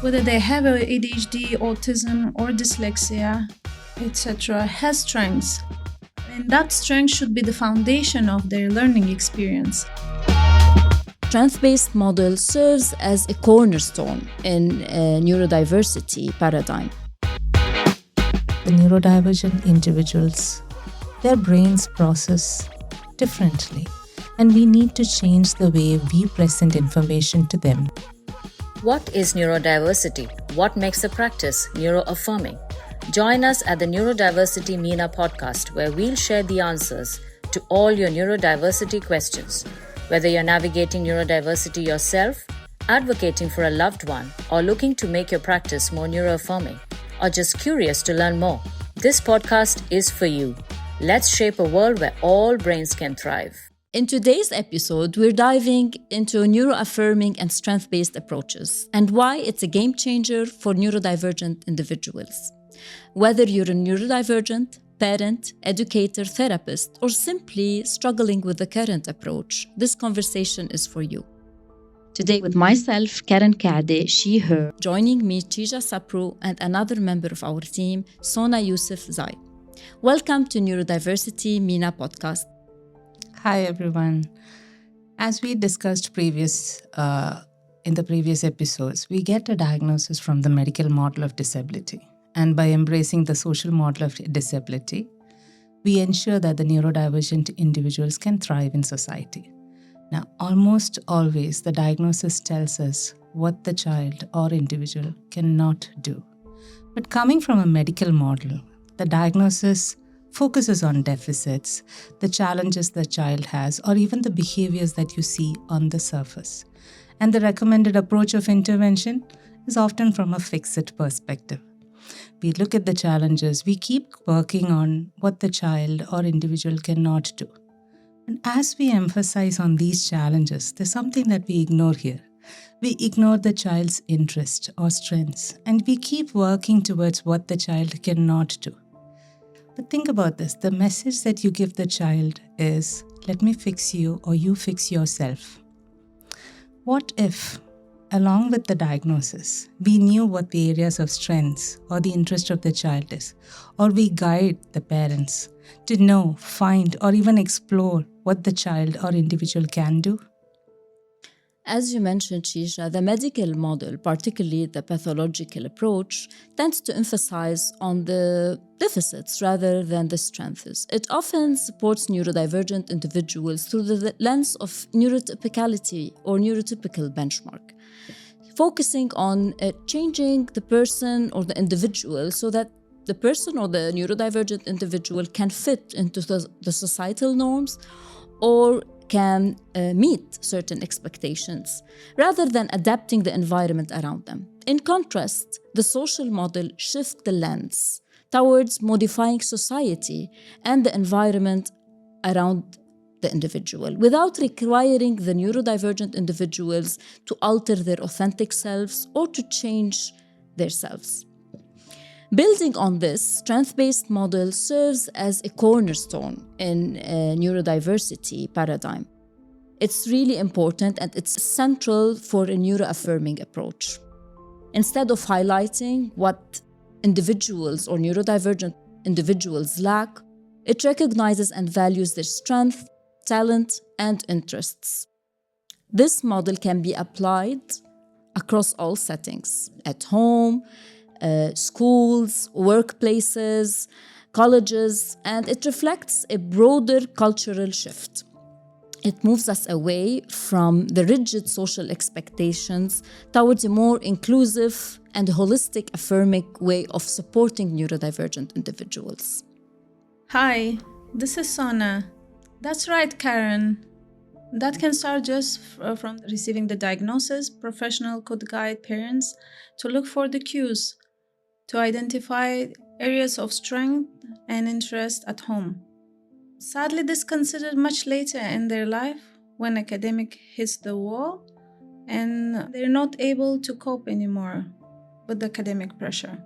whether they have ADHD, autism, or dyslexia, etc., has strengths. And that strength should be the foundation of their learning experience. Strength-based model serves as a cornerstone in a neurodiversity paradigm. The neurodivergent individuals, their brains process differently, and we need to change the way we present information to them. What is neurodiversity? What makes the practice neuroaffirming? Join us at the Neurodiversity MENA podcast, where we'll share the answers to all your neurodiversity questions. Whether you're navigating neurodiversity yourself, advocating for a loved one, or looking to make your practice more neuroaffirming, or just curious to learn more, this podcast is for you. Let's shape a world where all brains can thrive. In today's episode, we're diving into neuroaffirming and strength-based approaches and why it's a game changer for neurodivergent individuals. Whether you're a neurodivergent, parent, educator, therapist, or simply struggling with the current approach, this conversation is for you. Today with myself, Kehdy, she, her, joining me, Shija Sapru, and another member of our team, Sona Yusuf. Welcome to Neurodiversity MENA podcast. Hi everyone. As we discussed in the previous episodes, we get a diagnosis from the medical model of disability. And by embracing the social model of disability, we ensure that the neurodivergent individuals can thrive in society. Now, almost always the diagnosis tells us what the child or individual cannot do. But coming from a medical model, the diagnosis focuses on deficits, the challenges the child has, or even the behaviors that you see on the surface. And the recommended approach of intervention is often from a fix-it perspective. We look at the challenges, we keep working on what the child or individual cannot do. And as we emphasize on these challenges, there's something that we ignore here. We ignore the child's interest or strengths, and we keep working towards what the child cannot do. But think about this, the message that you give the child is, let me fix you or you fix yourself. What if, along with the diagnosis, we knew what the areas of strengths or the interest of the child is, or we guide the parents to know, find, or even explore what the child or individual can do? As you mentioned, Shija, the medical model, particularly the pathological approach, tends to emphasize on the deficits rather than the strengths. It often supports neurodivergent individuals through the lens of neurotypicality or neurotypical benchmark, focusing on changing the person or the individual so that the person or the neurodivergent individual can fit into the societal norms or can meet certain expectations, rather than adapting the environment around them. In contrast, the social model shifts the lens towards modifying society and the environment around the individual, without requiring the neurodivergent individuals to alter their authentic selves or to change their selves. Building on this, strength-based model serves as a cornerstone in a neurodiversity paradigm. It's really important and it's central for a neuroaffirming approach. Instead of highlighting what individuals or neurodivergent individuals lack, it recognizes and values their strength, talent, and interests. This model can be applied across all settings, at home, schools, workplaces, colleges, and it reflects a broader cultural shift. It moves us away from the rigid social expectations towards a more inclusive and holistic affirming way of supporting neurodivergent individuals. Hi, this is Sona. That's right, Karen. That can start just from receiving the diagnosis. Professional could guide parents to look for the cues, to identify areas of strength and interest at home. Sadly, this is considered much later in their life when academic hits the wall and they're not able to cope anymore with the academic pressure.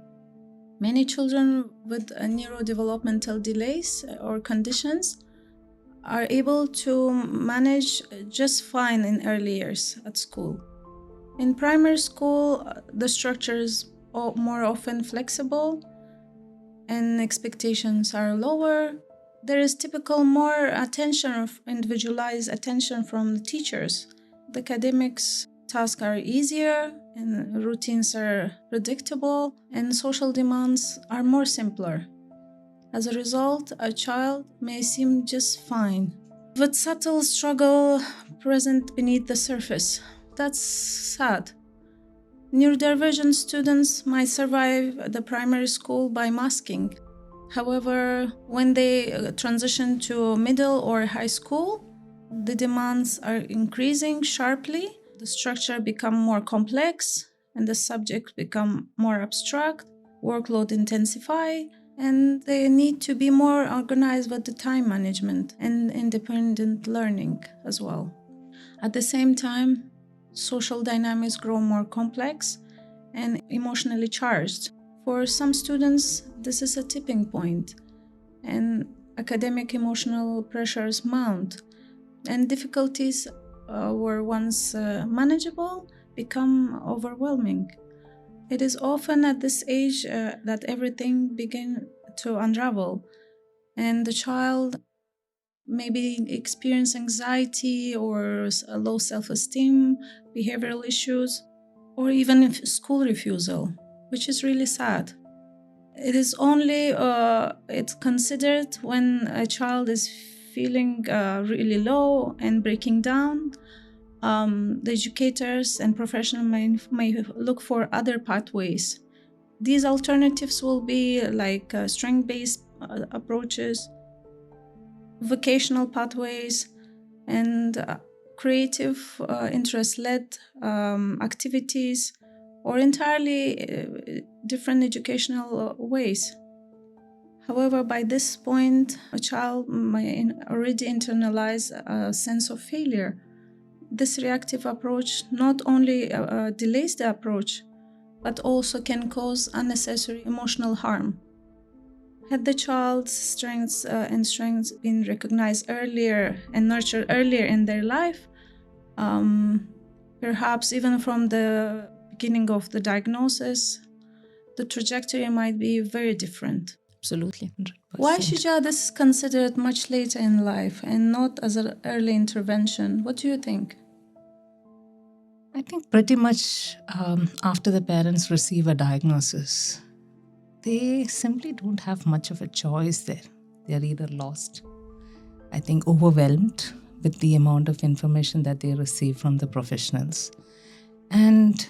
Many children with neurodevelopmental delays or conditions are able to manage just fine in early years at school. In primary school, the structure is more often flexible and expectations are lower. There is typical more attention of individualized attention from the teachers. The academics tasks are easier and routines are predictable and social demands are more simpler. As a result, a child may seem just fine, with subtle struggle present beneath the surface. That's sad. Neurodivergent students might survive the primary school by masking. However, when they transition to middle or high school, the demands are increasing sharply. The structure become more complex and the subjects become more abstract, workload intensify, and they need to be more organized with the time management and independent learning as well. At the same time, social dynamics grow more complex and emotionally charged. For some students, this is a tipping point, and academic emotional pressures mount, and difficulties were once manageable become overwhelming. It is often at this age that everything begins to unravel, and the child maybe experience anxiety or a low self-esteem, behavioral issues, or even school refusal, which is really sad. It is only it's considered when a child is feeling really low and breaking down. The educators and professionals may look for other pathways. These alternatives will be like strength-based approaches, vocational pathways, and creative interest-led activities, or entirely different educational ways. However, by this point, a child may already internalize a sense of failure. This reactive approach not only delays the approach, but also can cause unnecessary emotional harm. Had the child's strengths been recognized earlier and nurtured earlier in their life, perhaps even from the beginning of the diagnosis, the trajectory might be very different. Absolutely. 100%. Why, Shija, this is considered much later in life and not as an early intervention? What do you think? I think pretty much after the parents receive a diagnosis, they simply don't have much of a choice there. They're either lost, I think overwhelmed with the amount of information that they receive from the professionals. And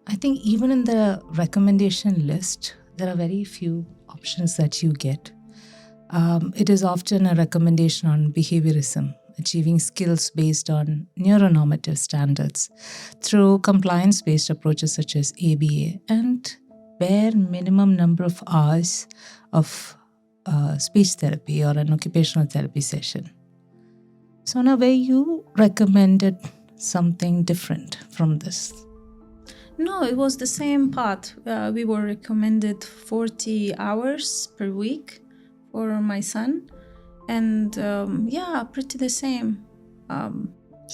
I think even in the recommendation list, there are very few options that you get. It is often a recommendation on behaviorism, achieving skills based on neuronormative standards through compliance-based approaches such as ABA, and bare minimum number of hours of speech therapy or an occupational therapy session. Sona, where you recommended something different from this? No, it was the same path. We were recommended 40 hours per week for my son. And pretty the same.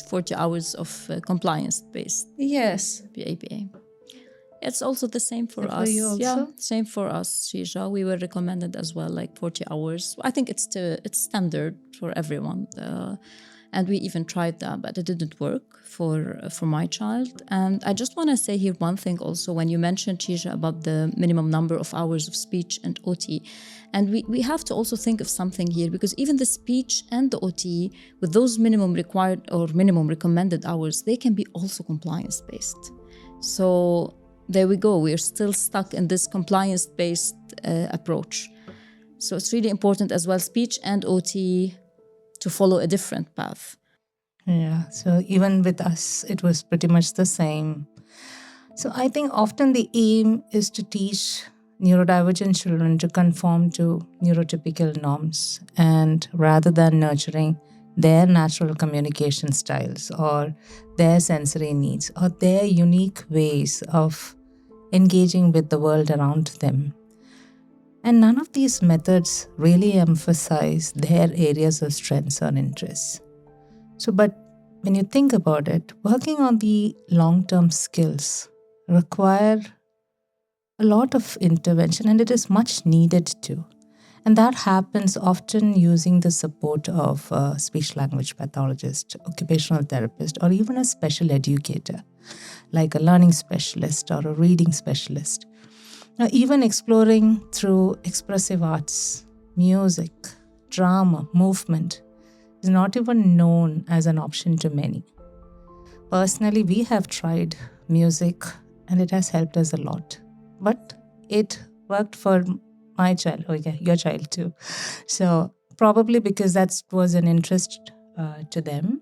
40 hours of compliance-based. Yes. ABA. It's also the same for And us. for you also? Yeah, same for us, Shija. We were recommended as well, like 40 hours. I think it's standard for everyone. And we even tried that, but it didn't work for my child. And I just want to say here one thing also, when you mentioned, Shija, about the minimum number of hours of speech and OT. And we have to also think of something here, because even the speech and the OT, with those minimum required or minimum recommended hours, they can be also compliance-based. So there we go. We're still stuck in this compliance-based approach. So it's really important as well, speech and OT, to follow a different path. Yeah, so even with us, it was pretty much the same. So I think often the aim is to teach neurodivergent children to conform to neurotypical norms, and rather than nurturing their natural communication styles or their sensory needs or their unique ways of engaging with the world around them. And none of these methods really emphasize their areas of strengths or interests. So, but when you think about it, working on the long-term skills require a lot of intervention, and it is much needed too. And that happens often using the support of a speech language pathologist, occupational therapist, or even a special educator, like a learning specialist or a reading specialist. Now, even exploring through expressive arts, music, drama, movement is not even known as an option to many. Personally, we have tried music and it has helped us a lot. But it worked for my child, your child too. So probably because that was an interest to them.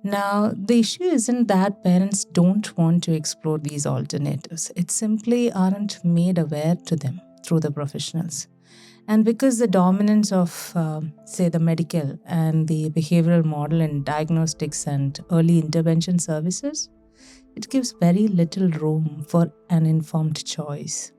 Now, the issue isn't that parents don't want to explore these alternatives. It simply aren't made aware to them through the professionals. And because the dominance of, say, the medical and the behavioral model in diagnostics and early intervention services, it gives very little room for an informed choice.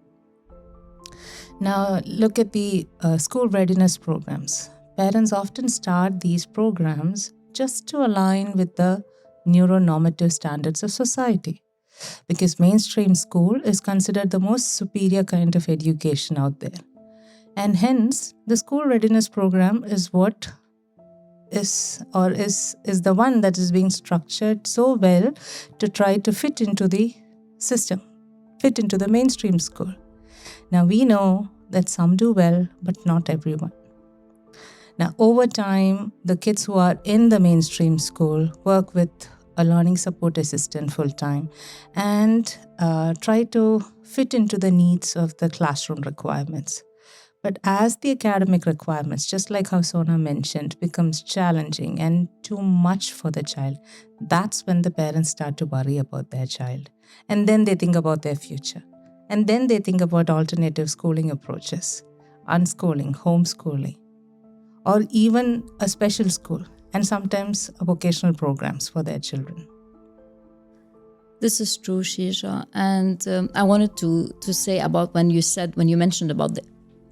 Now, look at the school readiness programs. Parents often start these programs just to align with the neuronormative standards of society, because mainstream school is considered the most superior kind of education out there. And hence, the school readiness program is what is the one that is being structured so well to try to fit into the system, fit into the mainstream school. Now, we know that some do well, but not everyone. Now, over time, the kids who are in the mainstream school work with a learning support assistant full-time and try to fit into the needs of the classroom requirements. But as the academic requirements, just like how Sona mentioned, becomes challenging and too much for the child, that's when the parents start to worry about their child. And then they think about their future. And then they think about alternative schooling approaches, unschooling, homeschooling, or even a special school, and sometimes vocational programs for their children. This is true, Shija. And I wanted to say about when you mentioned about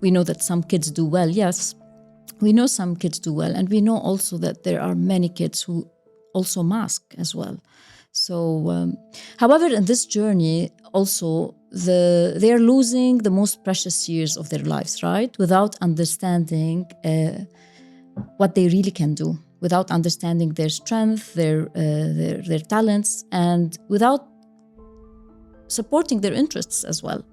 we know that some kids do well. Yes, we know some kids do well. And we know also that there are many kids who also mask as well. So, however, in this journey, also, they are losing the most precious years of their lives, right? Without understanding what they really can do, without understanding their strength, their talents, and without supporting their interests as well.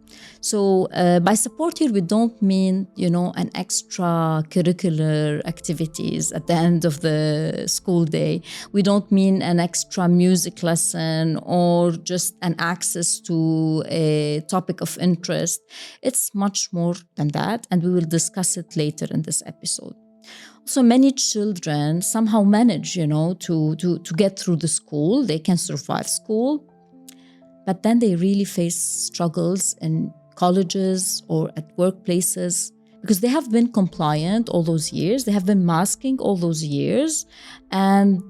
So by support here, we don't mean, an extra curricular activities at the end of the school day. We don't mean an extra music lesson or just an access to a topic of interest. It's much more than that, and we will discuss it later in this episode. So many children somehow manage, to get through the school. They can survive school, but then they really face struggles in colleges or at workplaces because they have been compliant all those years. They have been masking all those years, and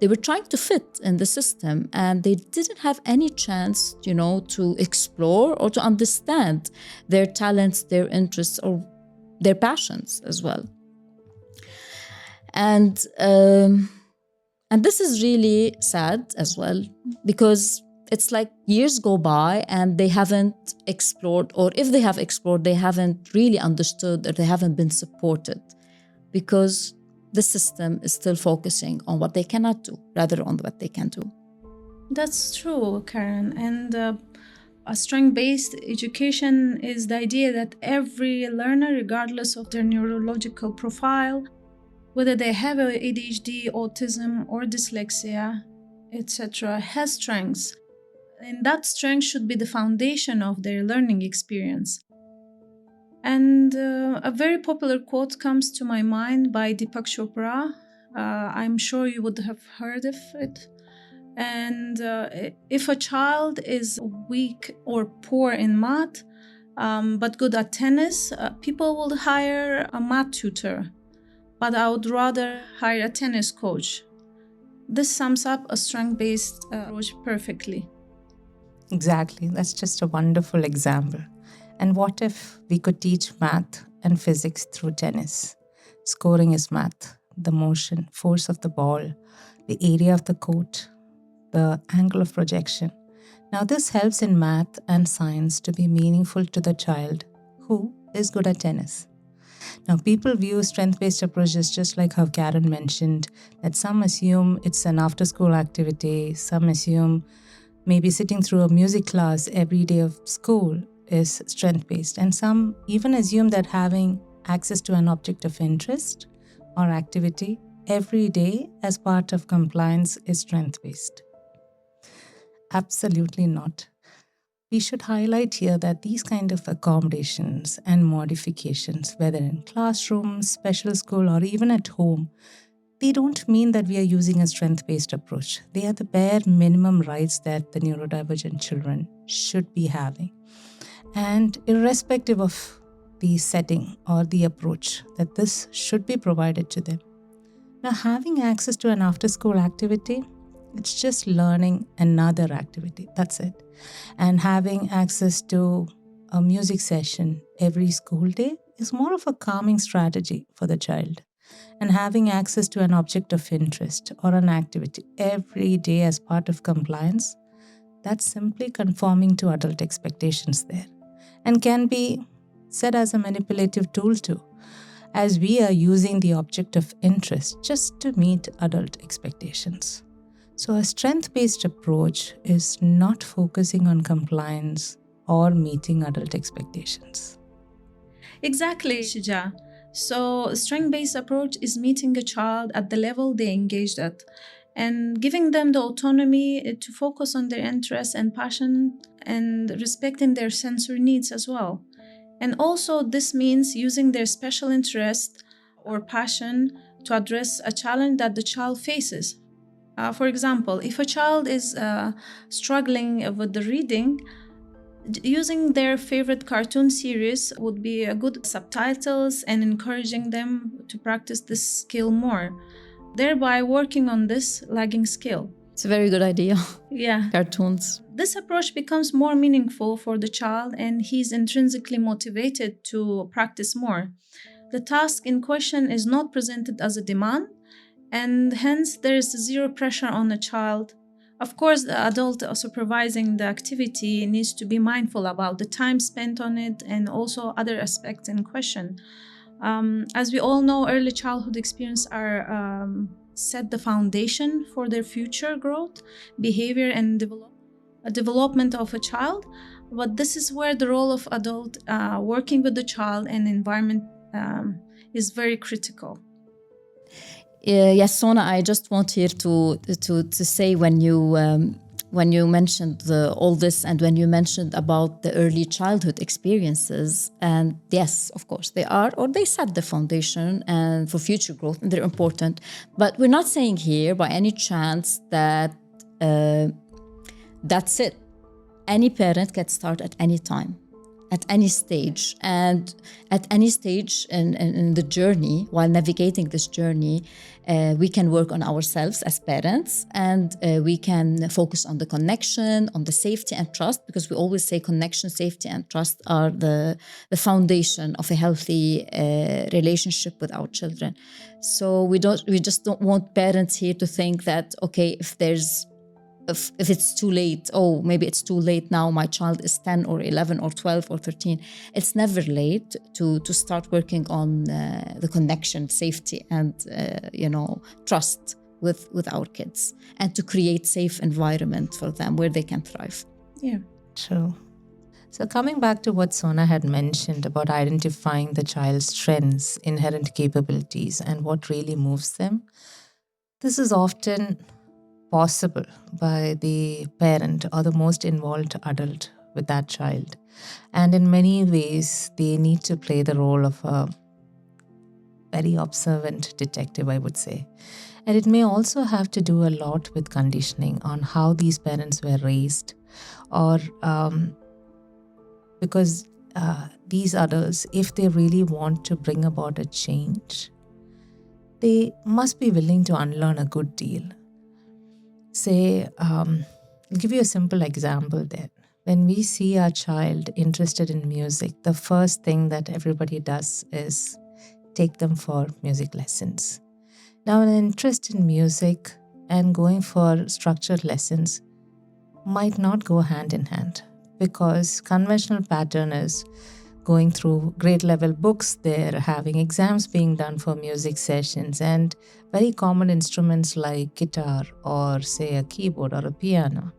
they were trying to fit in the system, and they didn't have any chance, to explore or to understand their talents, their interests, or their passions as well. And this is really sad as well, because it's like years go by and they haven't explored, or if they have explored, they haven't really understood, or they haven't been supported, because the system is still focusing on what they cannot do rather on what they can do. That's true, Karen. And a strength-based education is the idea that every learner, regardless of their neurological profile, whether they have ADHD, autism, or dyslexia, etc., has strengths. And that strength should be the foundation of their learning experience. And a very popular quote comes to my mind by Deepak Chopra. I'm sure you would have heard of it. And if a child is weak or poor in math, but good at tennis, people will hire a math tutor. But I would rather hire a tennis coach. This sums up a strength-based approach perfectly. Exactly. That's just a wonderful example. And what if we could teach math and physics through tennis? Scoring is math, the motion, force of the ball, the area of the court, the angle of projection. Now, this helps in math and science to be meaningful to the child who is good at tennis. Now, people view strength-based approaches just like how Karen mentioned, that some assume it's an after-school activity, some assume maybe sitting through a music class every day of school is strength-based, and some even assume that having access to an object of interest or activity every day as part of compliance is strength-based. Absolutely not. We should highlight here that these kind of accommodations and modifications, whether in classrooms, special school, or even at home, they don't mean that we are using a strength-based approach. They are the bare minimum rights that the neurodivergent children should be having. And irrespective of the setting or the approach, that this should be provided to them. Now, having access to an after-school activity, it's just learning another activity. That's it. And having access to a music session every school day is more of a calming strategy for the child. And having access to an object of interest or an activity every day as part of compliance, that's simply conforming to adult expectations there, and can be said as a manipulative tool too, as we are using the object of interest just to meet adult expectations. So a strength-based approach is not focusing on compliance or meeting adult expectations. Exactly, Shija. So a strength-based approach is meeting a child at the level they engaged at and giving them the autonomy to focus on their interests and passion and respecting their sensory needs as well. And also this means using their special interest or passion to address a challenge that the child faces. For example, if a child is struggling with the reading, using their favorite cartoon series would be a good subtitles and encouraging them to practice this skill more, thereby working on this lagging skill. It's a very good idea. Yeah. Cartoons. This approach becomes more meaningful for the child and he's intrinsically motivated to practice more. The task in question is not presented as a demand, and hence there is zero pressure on the child. Of course, the adult supervising the activity needs to be mindful about the time spent on it and also other aspects in question. As we all know, early childhood experience are set the foundation for their future growth, behavior, and development of a child. But this is where the role of adult working with the child and environment is very critical. Yes, Sona, I just want here to say when you mentioned all this and when you mentioned about the early childhood experiences, and yes, of course, they set the foundation and for future growth, and they're important. But we're not saying here by any chance that that's it. Any parent can start at any time, at any stage, and at any stage in the journey, while navigating this journey, we can work on ourselves as parents, and we can focus on the connection, on the safety and trust, because we always say connection, safety, and trust are the foundation of a healthy relationship with our children. So we just don't want parents here to think that, okay, if it's too late, maybe it's too late now, my child is 10 or 11 or 12 or 13. It's never late to start working on the connection, safety, and trust with our kids, and to create safe environment for them where they can thrive. Yeah, true. So coming back to what Sona had mentioned about identifying the child's strengths, inherent capabilities, and what really moves them, this is often possible by the parent or the most involved adult with that child. And in many ways, they need to play the role of a very observant detective, I would say. And it may also have to do a lot with conditioning on how these parents were raised, or because these adults, if they really want to bring about a change, they must be willing to unlearn a good deal. Say, I'll give you a simple example there. When we see our child interested in music, the first thing that everybody does is take them for music lessons. Now, an interest in music and going for structured lessons might not go hand in hand, because conventional pattern is going through grade level books, they're having exams being done for music sessions, and very common instruments like guitar or say a keyboard or a piano.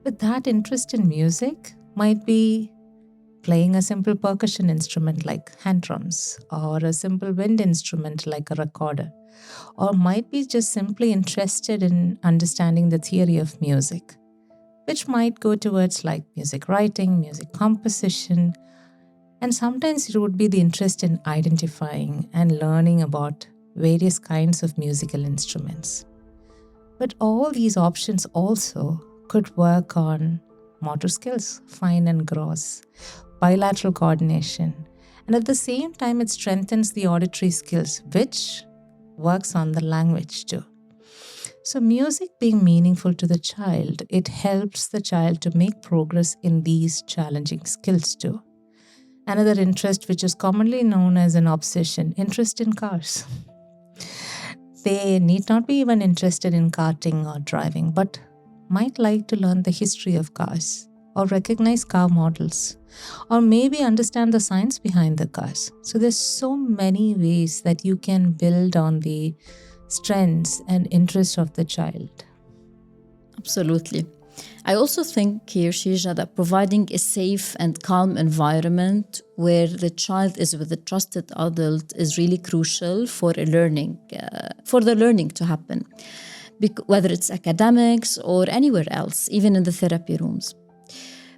But that interest in music might be playing a simple percussion instrument like hand drums, or a simple wind instrument like a recorder, or might be just simply interested in understanding the theory of music, which might go towards like music writing, music composition, and sometimes it would be the interest in identifying and learning about various kinds of musical instruments. But all these options also could work on motor skills, fine and gross, bilateral coordination, and at the same time it strengthens the auditory skills, which works on the language too. So music being meaningful to the child, it helps the child to make progress in these challenging skills too. Another interest, which is commonly known as an obsession, interest in cars. They need not be even interested in karting or driving, but might like to learn the history of cars, or recognize car models, or maybe understand the science behind the cars. So there's so many ways that you can build on the strengths and interests of the child. Absolutely. I also think here, Shija, that providing a safe and calm environment where the child is with a trusted adult is really crucial for the learning to happen, whether it's academics or anywhere else, even in the therapy rooms.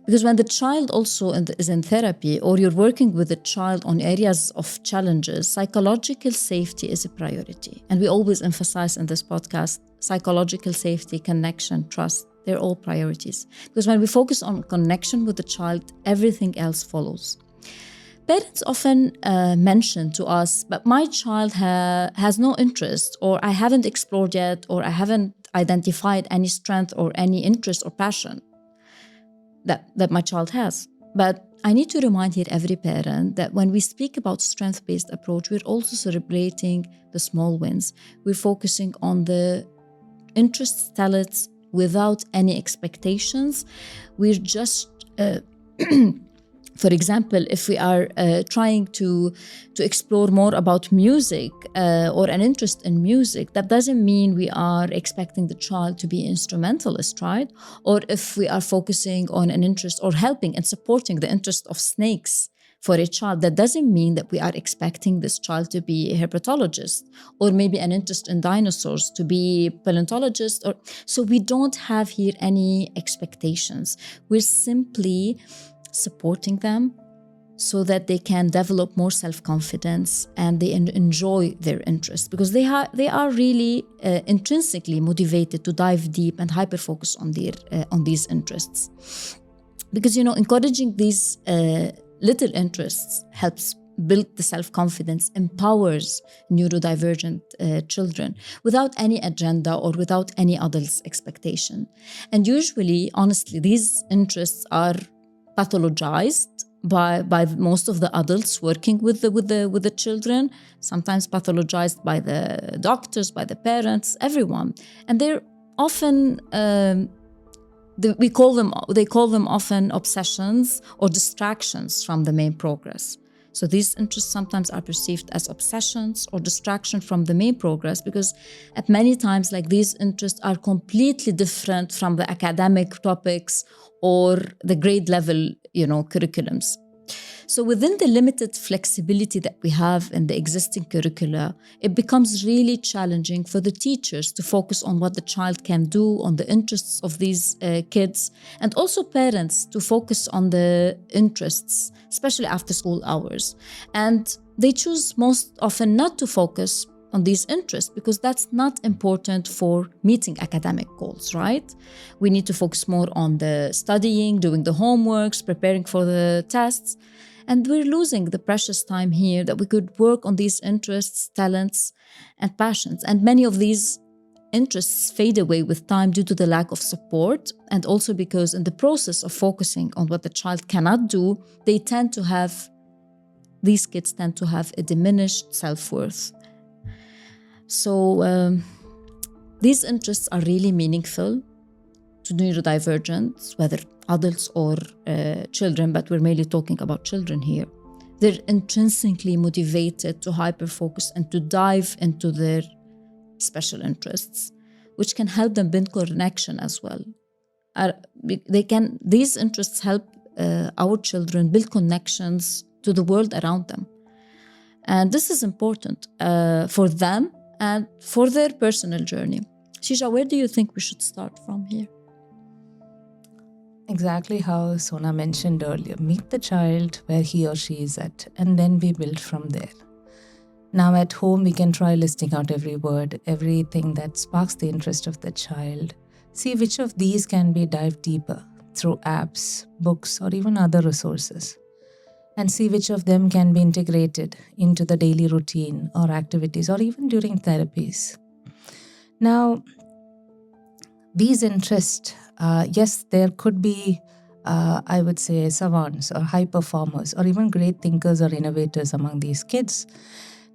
Because when the child also is in therapy, or you're working with the child on areas of challenges, psychological safety is a priority. And we always emphasize in this podcast, psychological safety, connection, trust, they're all priorities. Because when we focus on connection with the child, everything else follows. Parents often mention to us, but my child has no interest, or I haven't explored yet, or I haven't identified any strength or any interest or passion that my child has. But I need to remind here every parent that when we speak about strength-based approach, we're also celebrating the small wins. We're focusing on the interests, talents, without any expectations. We're just, for example, if we are trying to explore more about music or an interest in music, that doesn't mean we are expecting the child to be instrumentalist, right? Or if we are focusing on an interest or helping and supporting the interest of snakes for a child, that doesn't mean that we are expecting this child to be a herpetologist, or maybe an interest in dinosaurs to be paleontologist. So we don't have here any expectations. We're simply supporting them so that they can develop more self-confidence and they enjoy their interests, because they are really intrinsically motivated to dive deep and hyper-focus on these interests. Because, encouraging these little interests helps build the self-confidence, empowers neurodivergent children without any agenda or without any adult's expectation. And usually, honestly, these interests are pathologized by most of the adults working with the children, sometimes pathologized by the doctors, by the parents, everyone. And they're often they call them often obsessions or distractions from the main progress. So these interests sometimes are perceived as obsessions or distraction from the main progress, because at many times, like, these interests are completely different from the academic topics or the grade level, curriculums. So within the limited flexibility that we have in the existing curricula, it becomes really challenging for the teachers to focus on what the child can do, on the interests of these kids, and also parents to focus on the interests, especially after school hours. And they choose most often not to focus on these interests because that's not important for meeting academic goals, right? We need to focus more on the studying, doing the homeworks, preparing for the tests. And we're losing the precious time here that we could work on these interests, talents, and passions. And many of these interests fade away with time due to the lack of support, and also because in the process of focusing on what the child cannot do, these kids tend to have a diminished self-worth. So these interests are really meaningful to neurodivergents, whether adults or children, but we're mainly talking about children here. They're intrinsically motivated to hyperfocus and to dive into their special interests, which can help them build connection as well. These interests help our children build connections to the world around them. And this is important for them and for their personal journey. Shija, where do you think we should start from here? Exactly how Sona mentioned earlier. Meet the child where he or she is at, and then we build from there. Now at home, we can try listing out every word, everything that sparks the interest of the child. See which of these can be dived deeper through apps, books, or even other resources. And see which of them can be integrated into the daily routine or activities or even during therapies. Now, these interests, yes, there could be, I would say, savants or high performers or even great thinkers or innovators among these kids.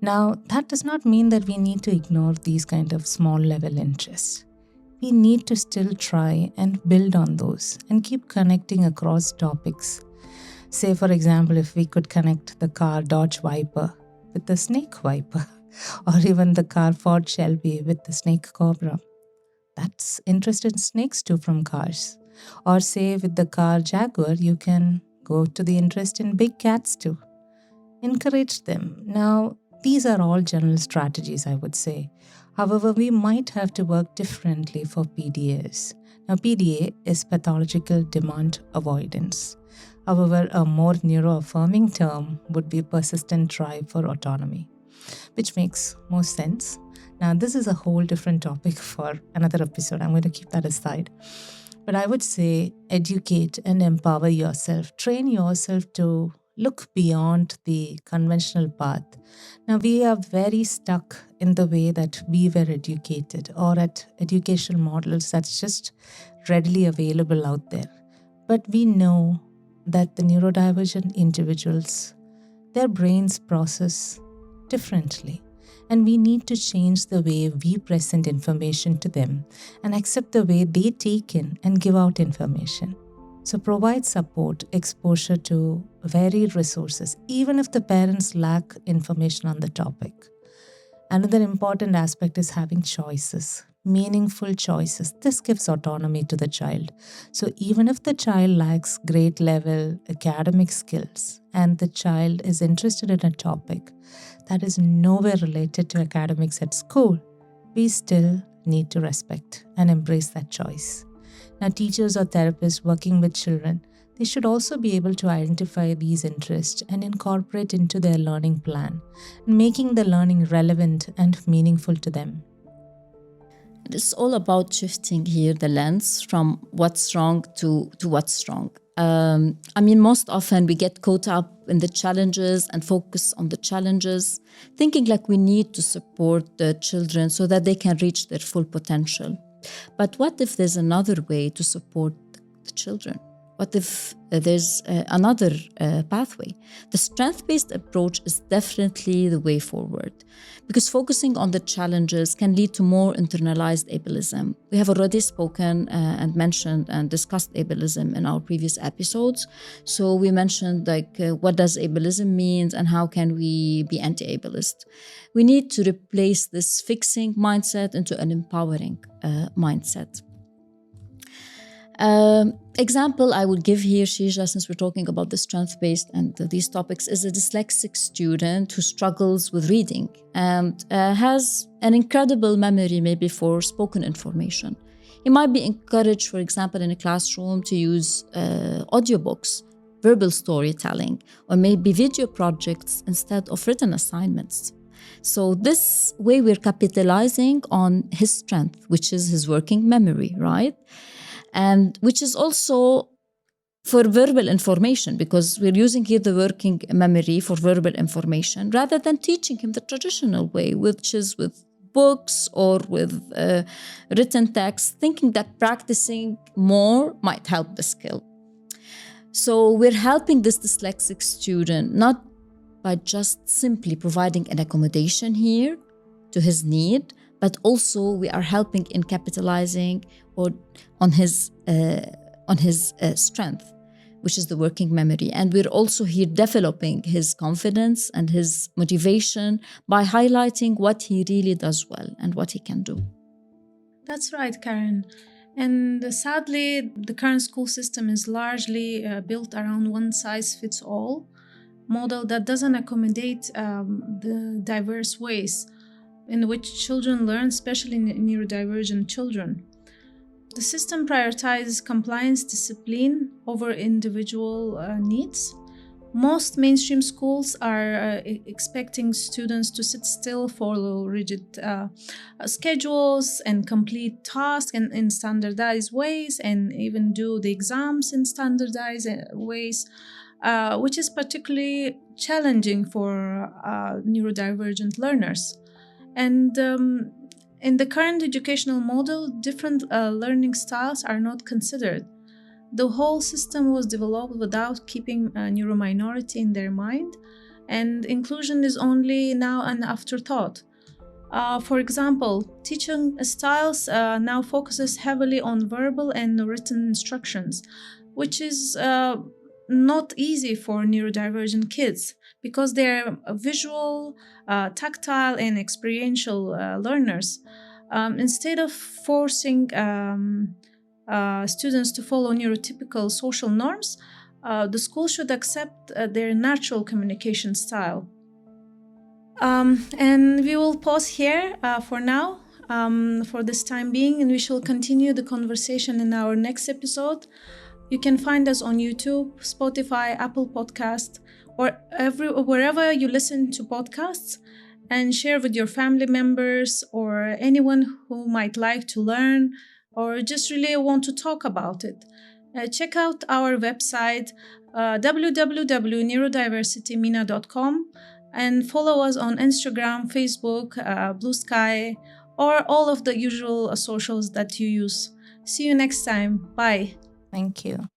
Now, that does not mean that we need to ignore these kind of small level interests. We need to still try and build on those and keep connecting across topics. Say, for example, if we could connect the car Dodge Viper with the snake Viper, or even the car Ford Shelby with the snake Cobra. That's interest in snakes too from cars. Or say with the car Jaguar, you can go to the interest in big cats too. Encourage them. Now, these are all general strategies, I would say. However, we might have to work differently for PDAs. Now, PDA is pathological demand avoidance. However, a more neuroaffirming term would be persistent drive for autonomy, which makes more sense. Now, this is a whole different topic for another episode. I'm going to keep that aside. But I would say educate and empower yourself. Train yourself to look beyond the conventional path. Now, we are very stuck in the way that we were educated or at educational models that's just readily available out there. But we know that the neurodivergent individuals, their brains process differently. And we need to change the way we present information to them and accept the way they take in and give out information. So provide support, exposure to varied resources, even if the parents lack information on the topic. Another important aspect is having choices, meaningful choices. This gives autonomy to the child. So even if the child lacks grade level academic skills and the child is interested in a topic that is nowhere related to academics at school, we still need to respect and embrace that choice. Now, teachers or therapists working with children, they should also be able to identify these interests and incorporate into their learning plan, making the learning relevant and meaningful to them. It's all about shifting here the lens from what's wrong to what's strong. Most often we get caught up in the challenges and focus on the challenges, thinking like we need to support the children so that they can reach their full potential. But what if there's another way to support the children? What if there's another pathway? The strength-based approach is definitely the way forward, because focusing on the challenges can lead to more internalized ableism. We have already spoken and mentioned and discussed ableism in our previous episodes. So we mentioned what does ableism mean and how can we be anti-ableist. We need to replace this fixing mindset into an empowering mindset. Example I would give here, Shija, since we're talking about the strength-based and these topics, is a dyslexic student who struggles with reading and has an incredible memory maybe for spoken information. He might be encouraged, for example, in a classroom to use audiobooks, verbal storytelling, or maybe video projects instead of written assignments. So this way we're capitalizing on his strength, which is his working memory, right? And which is also for verbal information, because we're using here the working memory for verbal information rather than teaching him the traditional way, which is with books or with written text, thinking that practicing more might help the skill. So we're helping this dyslexic student not by just simply providing an accommodation here, to his need, but also we are helping in capitalizing on his strength, which is the working memory. And we're also here developing his confidence and his motivation by highlighting what he really does well and what he can do. That's right, Karen. And sadly, the current school system is largely built around one-size-fits-all model that doesn't accommodate the diverse ways in which children learn, especially neurodivergent children. The system prioritizes compliance discipline over individual needs. Most mainstream schools are expecting students to sit still, follow rigid schedules, and complete tasks in standardized ways, and even do the exams in standardized ways, which is particularly challenging for neurodivergent learners. And in the current educational model, different learning styles are not considered. The whole system was developed without keeping a neurominority in their mind, and inclusion is only now an afterthought. For example, teaching styles now focuses heavily on verbal and written instructions, which is not easy for neurodivergent kids because they're visual, tactile, and experiential learners. Instead of forcing students to follow neurotypical social norms, the school should accept their natural communication style. And we will pause here for now, for this time being, and we shall continue the conversation in our next episode. You can find us on YouTube, Spotify, Apple Podcast, or wherever you listen to podcasts, and share with your family members or anyone who might like to learn or just really want to talk about it. Check out our website, www.neurodiversitymena.com, and follow us on Instagram, Facebook, Blue Sky, or all of the usual socials that you use. See you next time. Bye. Thank you.